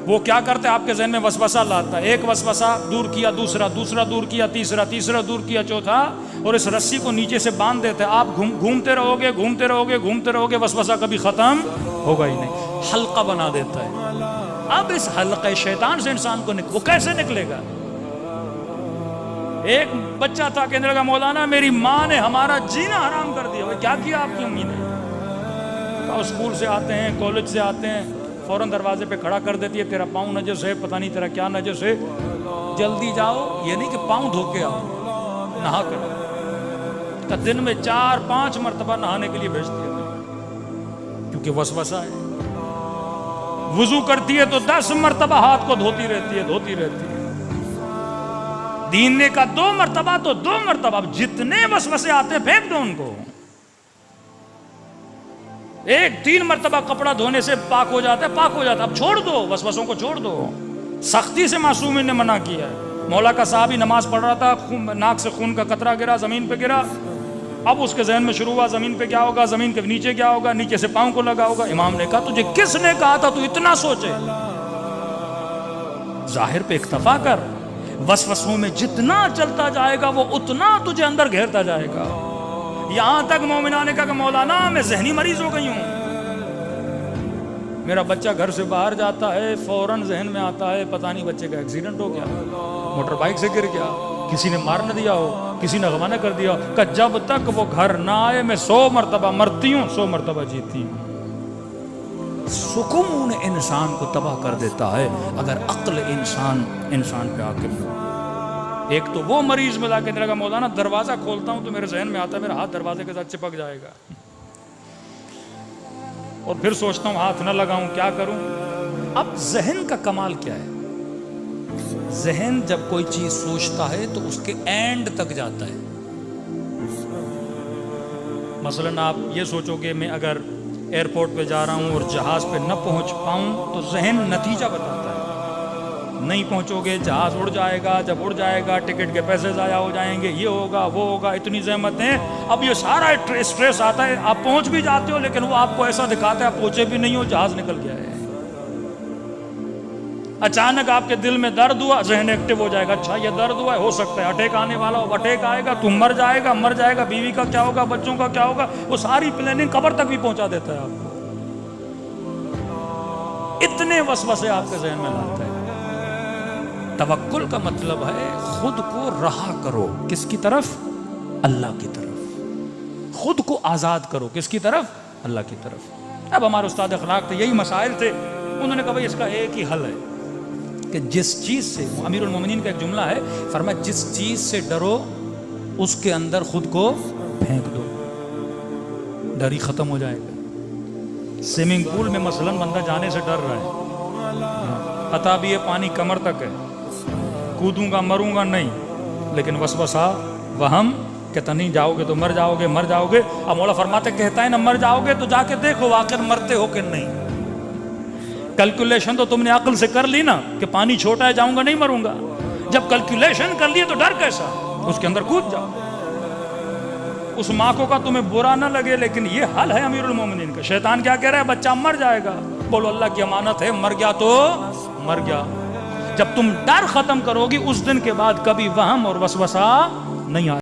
وہ کیا کرتا ہے؟ آپ کے ذہن میں وسوسہ لاتا ہے، ایک وسوسہ دور کیا، دوسرا دور کیا، تیسرا دور کیا، چوتھا، اور اس رسی کو نیچے سے باندھ دیتے ہیں. آپ گھومتے رہو گے، وسوسہ کبھی ختم ہوگا ہی نہیں. حلقہ بنا دیتا ہے. اب اس حلقہ شیطان سے انسان کو وہ کیسے نکلے گا؟ ایک بچہ تھا کہنے لگا مولانا میری ماں نے ہمارا جینا حرام کر دیا. کیا کیا آپ کی امی نے؟ اسکول سے آتے ہیں، کالج سے آتے ہیں، فوراً دروازے پہ کھڑا کر دیتی ہے، تیرا پاؤں نجس ہے، پتہ نہیں تیرا کیا نجس ہے، جلدی جاؤ. یہ نہیں کہ پاؤں دھو کے آؤ، نہا کر. دن میں 4-5 مرتبہ نہانے کے لیے بھیجتی ہے کیونکہ وسوسہ ہے. وضو کرتی ہے تو 10 مرتبہ ہاتھ کو دھوتی رہتی ہے. دینے کا 2 مرتبہ تو 2 مرتبہ. اب جتنے وسوسے آتے ہیں پھینک دو ان کو. 3 مرتبہ کپڑا دھونے سے پاک ہو جاتا ہے. اب چھوڑ دو وسوسوں کو، چھوڑ دو. سختی سے معصومین نے منع کیا ہے. مولا کا صحابی نماز پڑھ رہا تھا، ناک سے خون کا قطرہ گرا، زمین پہ گرا. اب اس کے ذہن میں شروع ہوا زمین پہ کیا ہوگا، زمین کے نیچے کیا ہوگا، نیچے سے پاؤں کو لگا ہوگا. امام نے کہا تجھے کس نے کہا تھا تو اتنا سوچے؟ ظاہر پہ اکتفا کر. وسوسوں میں جتنا چلتا جائے گا وہ اتنا تجھے اندر گھیرتا جائے گا. یہاں تک مومنہ نے کہا کہ مولانا میں ذہنی مریض ہو گئی ہوں. میرا بچہ گھر سے باہر جاتا ہے، فوراً ذہن میں آتا ہے پتہ نہیں بچے کا ایکسیڈنٹ ہو گیا، موٹر بائک سے گر گیا، کسی نے مار نہ دیا ہو، کسی نے اغوا نہ کر دیا ہو. کہ جب تک وہ گھر نہ آئے میں 100 مرتبہ مرتی ہوں، 100 مرتبہ جیتی ہوں. سکون انسان کو تباہ کر دیتا ہے اگر عقل انسان پہ حاکم ہو. ایک تو وہ مریض ملا کے لگا مولانا دروازہ کھولتا ہوں تو میرے ذہن میں آتا ہے میرا ہاتھ دروازے کے ساتھ چپک جائے گا، اور پھر سوچتا ہوں ہاتھ نہ لگاؤں، کیا کروں. اب ذہن کا کمال کیا ہے؟ ذہن جب کوئی چیز سوچتا ہے تو اس کے اینڈ تک جاتا ہے. مثلا آپ یہ سوچو کہ میں اگر ایئرپورٹ پہ جا رہا ہوں اور جہاز پہ نہ پہنچ پاؤں تو ذہن نتیجہ بتاتا ہے. نہیں پہنچو گے، جہاز اڑ جائے گا، جب اڑ جائے گا ٹکٹ کے پیسے ضائع ہو جائیں گے، یہ ہوگا وہ ہوگا، اتنی زحمتیں. اب یہ سارا اسٹریس آتا ہے. آپ پہنچ بھی جاتے ہو لیکن وہ آپ کو ایسا دکھاتا ہے آپ پہنچے بھی نہیں ہو، جہاز نکل گیا ہے. اچانک آپ کے دل میں درد ہوا، ذہن ایکٹیو ہو جائے گا، اچھا یہ درد ہوا ہے، ہو سکتا ہے اٹیک آنے والا ہو، اٹیک آئے گا، تم مر جائے گا، بیوی کا کیا ہوگا، بچوں کا کیا ہوگا. وہ ساری پلاننگ قبر تک بھی پہنچا دیتا ہے آپ کو. اتنے وسوسے آپ کے ذہن میں لاتا ہے. توکل کا مطلب ہے خود کو رہا کرو. کس کی طرف؟ اللہ کی طرف. خود کو آزاد کرو. کس کی طرف؟ اللہ کی طرف. اب ہمارے استاد اخلاق تھے، یہی مسائل تھے. انہوں نے کہا بھائی اس کا ایک ہی حل ہے کہ جس چیز سے، امیر المومنین کا ایک جملہ ہے، فرمایا جس چیز سے ڈرو اس کے اندر خود کو پھینک دو، ڈر ہی ختم ہو جائے گا. سوئمنگ پول میں مثلا بندہ جانے سے ڈر رہا ہے، پتہ بھی ہے پانی کمر تک ہے، کودوں گا مروں گا نہیں، لیکن وسوسہ وہم کہتا نہیں جاؤ گے تو مر جاؤ گے. اب مولا فرماتے کہتا ہے نہ مر جاؤ گے تو جا کے دیکھو واقعا مرتے ہو کہ نہیں. کیلکولیشن تو تم نے عقل سے کر لی نا کہ پانی چھوٹا ہے، جاؤں گا نہیں مروں گا. جب کیلکولیشن کر لیے تو ڈر کیسا؟ اس کے اندر کود جاؤ. اس ماں کو کا تمہیں برا نہ لگے لیکن یہ حل ہے امیر المومنین کا. شیطان کیا کہہ رہا ہے؟ بچہ مر جائے گا. بولو اللہ کی امانت ہے، مر گیا تو مر گیا. جب تم ڈر ختم کرو گی اس دن کے بعد کبھی وہم اور وسوسہ نہیں آئے.